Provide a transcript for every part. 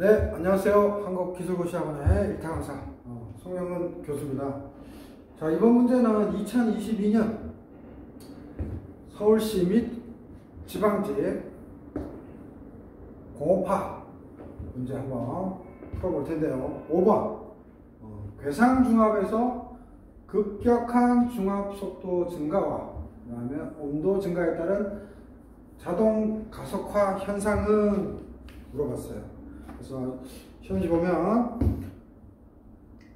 네, 안녕하세요. 한국기술고시학원의 일타 강사 송영은 교수입니다. 자, 이번 문제는 2022년 서울시 및 지방지 공업화 문제 한번 풀어볼 텐데요. 5번 괴상중압에서 급격한 중압속도 증가와 그 다음에 온도 증가에 따른 자동 가속화 현상은 물어봤어요. 그래서 시험지 보면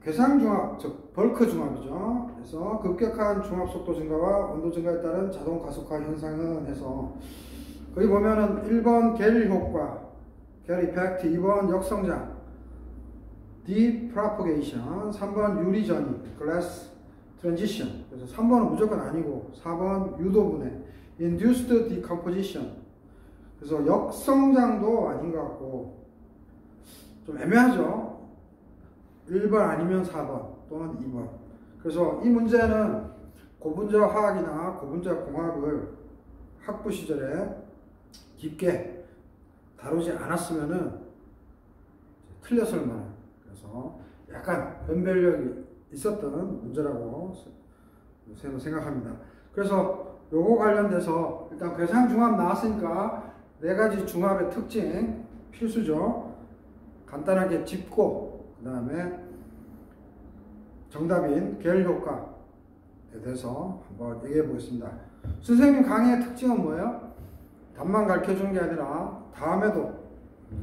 괴상중압, 즉 벌크 중압이죠. 그래서 급격한 중압 속도 증가와 온도 증가에 따른 자동 가속화 현상은 해서 거기 보면은 1번 겔 효과, 겔 이펙트, 2번 역성장, D propagation, 3번 유리 전이, glass transition. 그래서 3번은 무조건 아니고 4번 유도 분해, induced decomposition. 그래서 역성장도 아닌 것 같고 좀 애매하죠. 1번 아니면 4번 또는 2번. 그래서 이 문제는 고분자 화학이나 고분자 공학을 학부 시절에 깊게 다루지 않았으면은 틀렸을 만한, 그래서 약간 변별력이 있었던 문제라고 저는 생각합니다. 그래서 요거 관련돼서 일단 괴상중압 나왔으니까 4가지 중압의 특징 필수죠. 간단하게 짚고 그 다음에 정답인 겔 효과에 대해서 한번 얘기해 보겠습니다. 선생님 강의의 특징은 뭐예요? 답만 가르쳐 주는 게 아니라 다음에도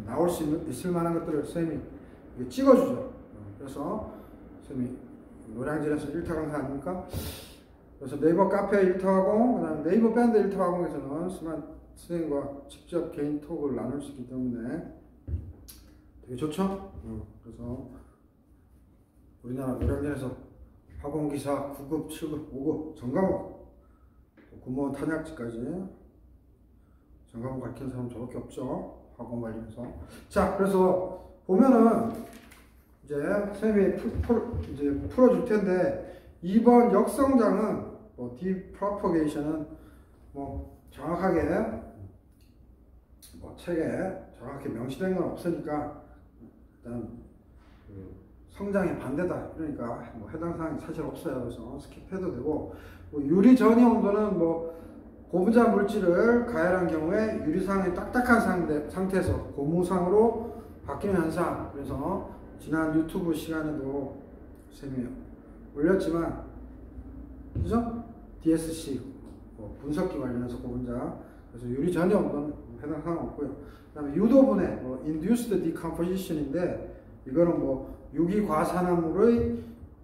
나올 수 있을 만한 것들을 선생님이 찍어주죠. 그래서 선생님이 노량진에서 일타 강사 아닙니까? 그래서 네이버 카페 일타화공, 그 다음에 네이버 밴드 일타화공에서는 선생님과 직접 개인 톡을 나눌 수 있기 때문에 되게 좋죠? 그래서 우리나라 노량진에서 화공기사 9급, 7급, 5급, 전과목, 공무원 탄약지까지 전과목 가르치는 사람 저밖에 없죠. 화공 관련해서. 자, 그래서 보면은 이제 선생님이 이제 풀어줄 텐데 2번 역성장은 뭐 depropagation은 뭐 정확하게 뭐 책에 정확히 명시된 건 없으니까 일단 그 성장의 반대다, 그러니까 뭐 해당 사항이 사실 없어요. 그래서 스킵해도 되고, 뭐 유리 전이 온도는 뭐 고분자 물질을 가열한 경우에 유리상이 딱딱한 상태에서 고무상으로 바뀌는 현상. 그래서 지난 유튜브 시간에도 선생님이 올렸지만, 그죠? DSC 뭐 분석기 관련해서 고분자, 그래서 유리 전이 온도는 해당 사항 없고요. 그 다음에 유도분해, 뭐 induced decomposition인데 이거는 뭐 유기과산화물의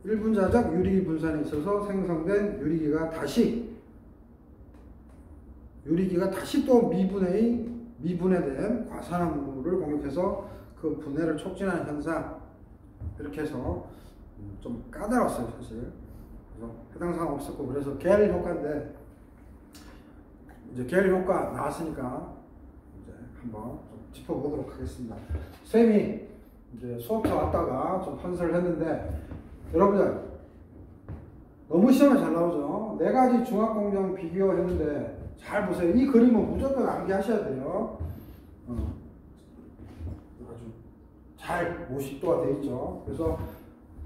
1분자적 유리 분산에 있어서 생성된 유리기가 다시 또 미분해된 과산화물을 공격해서 그 분해를 촉진하는 현상. 이렇게 해서 좀 까다로웠어요, 사실. 그래서 해당 사항 없었고, 그래서 겔 효과인데 이제 겔 효과 나왔으니까 이제 한번 좀 짚어보도록 하겠습니다. 쌤이 이제 수업차 왔다가 좀 판서를 했는데, 여러분들 너무 시험에 잘 나오죠. 4가지 중압공정 비교했는데 잘 보세요. 이 그림은 무조건 암기하셔야 돼요. 아주 잘 모식도가 되어 있죠. 그래서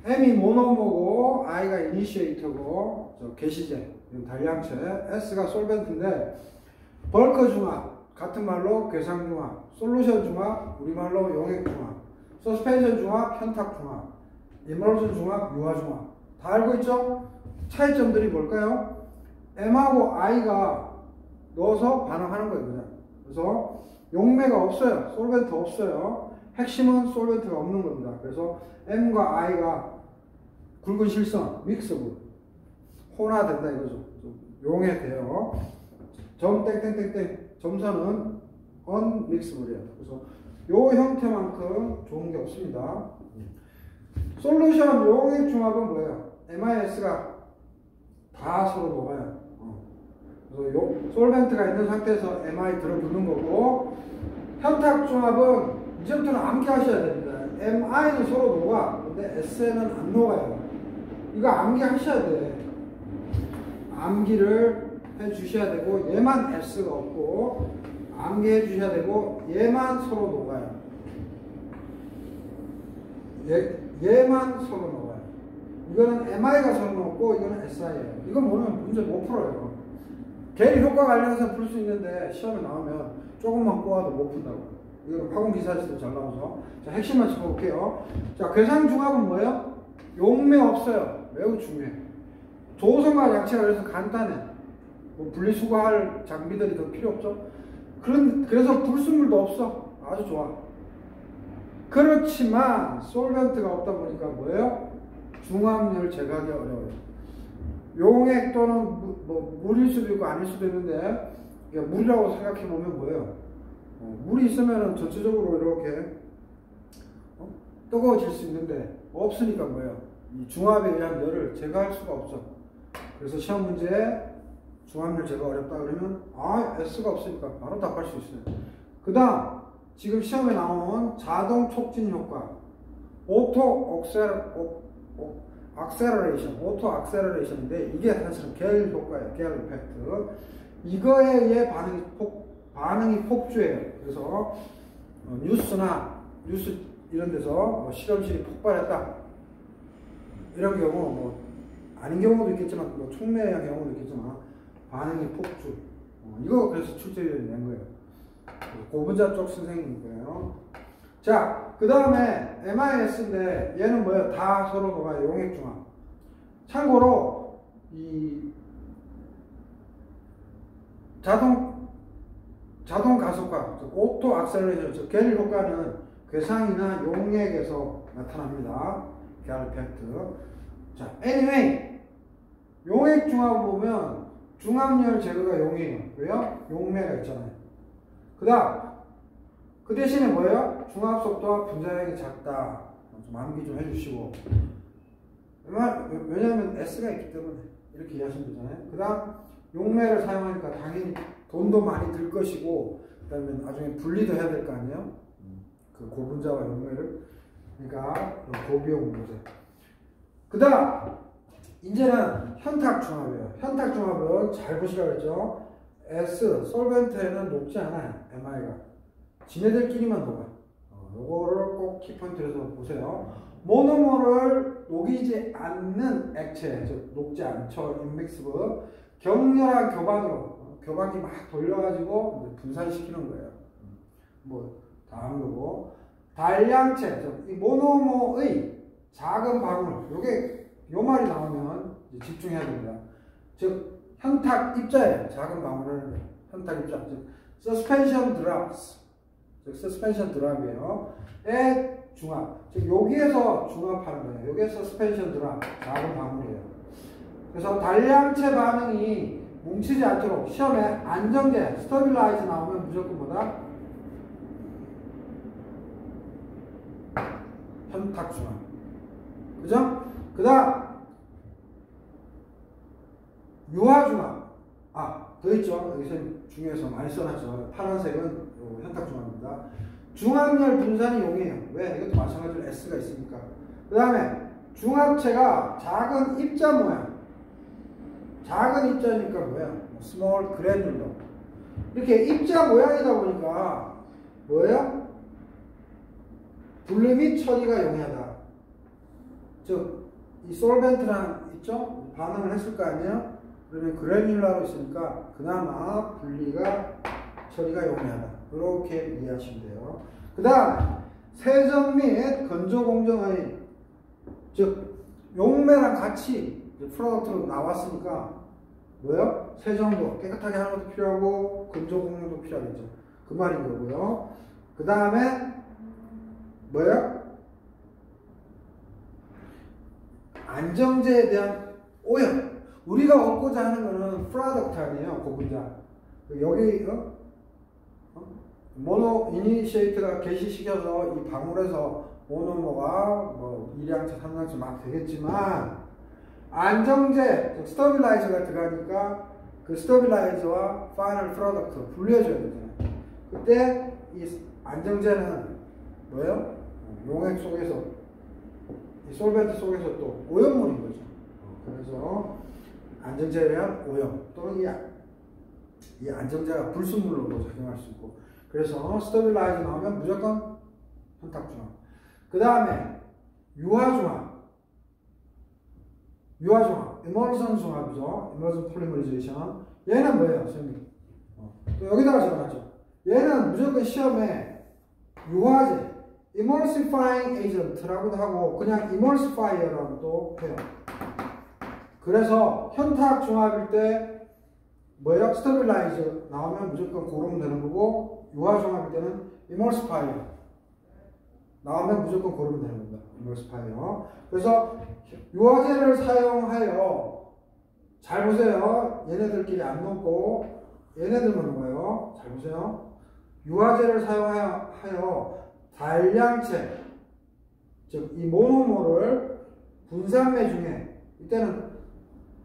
M이 모노모고 I가 이니시에이터고 게시제, 단량체, S가 솔벤트인데 벌크 중압, 같은 말로 괴상중압, 솔루션 중압, 우리말로 용액중압, 서스펜션 중압, 현탁중압, 이멀전 중압, 유화중압. 다 알고 있죠? 차이점들이 뭘까요? M하고 I가 넣어서 반응하는 거예요, 그냥. 그래서 용매가 없어요. 솔벤트 없어요. 핵심은 솔벤트가 없는 겁니다. 그래서 M과 I가 굵은 실선, 믹스브, 혼화된다 이거죠. 용해돼요. 점 땡땡땡땡 점선은 언믹스블이에요. 그래서 요 형태만큼 좋은 게 없습니다. 솔루션 용액 중압은 뭐예요? MIS가 다 서로 녹아요. 그래서 요 솔벤트가 있는 상태에서 MI 들어붙는 거고, 현탁 중압은 이제부터는 암기하셔야 됩니다. MI는 서로 녹아. 근데 SN은 안 녹아요. 이거 암기하셔야 돼. 암기를 해주셔야 되고, 얘만 S가 없고 암기해 주셔야 되고, 얘만 서로 녹아요. 얘만 서로 넣어요. 이거는 MI가 서로 넣고 이거는 SI예요. 이거 모르면 문제 못 풀어요. 계리 효과 관련해서 풀 수 있는데 시험에 나오면 조금만 꼬아도 못 푼다고. 이거는 화공기사에서도 잘 나오죠. 자, 핵심만 짚어볼게요. 자, 괴상중합은 뭐예요? 용매 없어요. 매우 중요해. 조성과 약체가 그래서 간단해. 뭐 분리수거할 장비들이 더 필요 없죠. 그래서 불순물도 없어. 아주 좋아. 그렇지만 솔벤트가 없다 보니까 뭐예요? 중합률 제거하기 어려워요. 용액 또는 물일 수도 있고 아닐 수도 있는데 물이라고 생각해 보면 뭐예요? 물이 있으면 전체적으로 이렇게 뜨거워질 수 있는데 없으니까 뭐예요? 이 중합에 의한 열을 제거할 수가 없죠. 그래서 시험 문제에 중합률 제거 어렵다 그러면 S가 없으니까 바로 답할 수 있어요. 그 다음 지금 시험에 나온 자동 촉진 효과 오토 악셀러레이션인데 이게 사실은 계열 효과예요. 계열 이펙트. 이거에 의해 반응이 폭주해요. 그래서 뉴스 이런 데서 실험실이 폭발했다. 이런 경우 아닌 경우도 있겠지만 촉매의 경우도 있겠지만 반응이 폭주. 이거 그래서 출제를 낸 거예요. 고분자 쪽 선생님인 거예요. 자, 그 다음에 MIS인데 얘는 뭐예요? 다 서로 녹아요. 용액중합. 참고로 이 자동 가속화, 오토 악셀레이션, 계열 효과는 괴상이나 용액에서 나타납니다. 계열 이펙트. 자, anyway 용액 중합을 보면 중합열 제거가 용이에요. 왜요? 용매가 있잖아요. 그 다음 그 대신에 뭐예요? 중합 속도와 분자량이 작다. 좀 암기 좀 해주시고. 왜냐하면 S가 있기 때문에 이렇게 이해하시면 되잖아요. 그 다음 용매를 사용하니까 당연히 돈도 많이 들 것이고 그 다음에 나중에 분리도 해야 될 거 아니에요? 그 고분자와 용매를. 그러니까 고비용 문제. 그 다음 이제는 현탁중합이에요. 현탁중합은 잘 보시라고 했죠. S, 솔벤트에는 녹지 않아요. MI가. 지네들끼리만 녹아. 요거를 꼭 키포인트로 해서 보세요. 모노머를 녹이지 않는 액체, 즉 녹지 않죠. 인믹스브. 격렬한 교반으로 교반기 막 돌려가지고 분산시키는 거예요. 다음 거고. 단량체, 즉 이 모노머의 작은 방울. 요 말이 나오면 집중해야 됩니다. 즉 현탁 입자예요. 작은 방울을 현탁 입자. 즉 서스펜션 드랍스. 즉 서스펜션 드랍이에요. 의 중합. 즉 여기에서 중합하는 거예요. 여기에서 서스펜션 드랍. 작은 방울이에요. 그래서 단량체 반응이 뭉치지 않도록 시험에 안정제, 스터빌라이즈 나오면 무조건 뭐다? 현탁 중합. 그죠? 그 다음 유화중합. 더 있죠. 여기서 중요해서 많이 써놨죠. 파란색은 현탁중합입니다. 중합열 분산이 용이에요. 왜? 이것도 마찬가지로 S가 있으니까. 그 다음에 중합체가 작은 입자 모양. 작은 입자니까 뭐야? 스몰 그래듈러. 이렇게 입자 모양이다 보니까 뭐예요? 분리 및 처리가 용이하다. 즉 이 솔벤트랑 있죠? 반응을 했을 거 아니에요? 그러면 그래듈라로 있으니까 그나마 분리가 처리가 용이하다. 이렇게 이해하시면 돼요. 그 다음 세정 및 건조 공정의 즉 용매랑 같이 프로덕트로 나왔으니까 뭐예요? 세정도 깨끗하게 하는 것도 필요하고 건조 공정도 필요하겠죠. 그 말인 거고요. 그 다음에 뭐예요? 안정제에 대한 오염. 우리가 얻고자 하는 거는 프로덕트 아니에요. 고분자. 여기 모노 이니시에이트가 개시시켜서 이 방울에서 모노머가 이량체, 삼량체 막 되겠지만 안정제, 스터빌라이저가 들어가니까 그 스터빌라이저와 파이널 프로덕트 분리해줘야 되잖아요. 그때 이 안정제는 뭐예요? 용액 속에서 이 솔벤트 속에서 또 오염물인 거죠. 그래서 안정제에 대한 오염 또는 이 안정제가 불순물로도 작용할 수 있고 그래서 스터빌라이저 나오면 무조건 현탁중합. 그 다음에 유화중합, 유화중합, 이멀전 중합이죠. 이멀전 폴리머리제이션. 얘는 뭐예요, 선생님? 또 여기다가 적어놨죠. 얘는 무조건 시험에 유화제, emulsifying agent라고도 하고 그냥 emulsifier라고도 해요. 그래서 현탁 중합일 때 뭐예요? stabilizer 나오면 무조건 고르면 되는 거고, 유화 중합일 때는 emulsifier 나오면 무조건 고르면 되는 겁니다. emulsifier. 그래서 유화제를 사용하여, 잘 보세요. 얘네들끼리 안 녹고 얘네들만 녹아요. 잘 보세요. 유화제를 사용하여 단량체, 즉 이 모노모를 분산매 중에, 이때는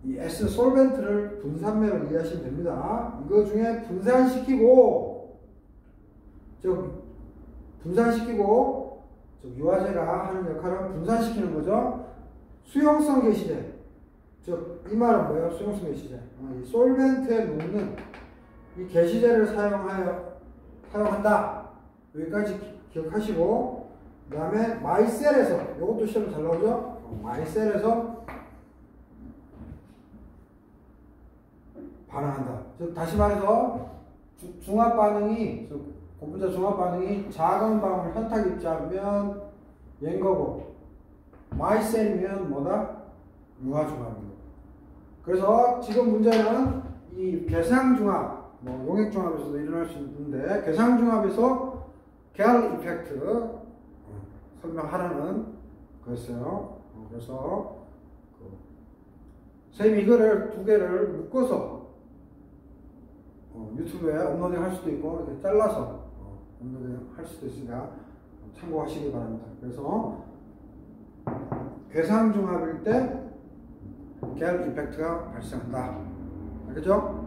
이 S 솔벤트를 분산매로 이해하시면 됩니다. 이거 중에 분산시키고, 즉 유화제가 하는 역할은 분산시키는 거죠. 수용성 개시제, 즉 이 말은 뭐예요? 수용성 개시제. 이 솔벤트에 녹는 이 개시제를 사용한다. 여기까지 기억하시고, 그 다음에 마이셀에서, 이것도 시험에 잘 나오죠? 마이셀에서 반응한다. 즉 다시 말해서 중합 반응이, 고분자 중합 반응이 작은 방울 현탁 입자면 얘인 거고, 마이셀이면 뭐다? 유화 중합입니다. 그래서 지금 문제는 이 괴상중합, 용액중합에서도 일어날 수 있는데, 괴상중합에서 갤 이펙트 설명하라는 거였어요. 그래서 선생님이 이거를 두 개를 묶어서 유튜브에 업로딩 할 수도 있고, 이렇게 잘라서 업로딩 할 수도 있으니까 참고하시기 바랍니다. 그래서 괴상중합일 때 갤 이펙트가 발생한다. 알겠죠?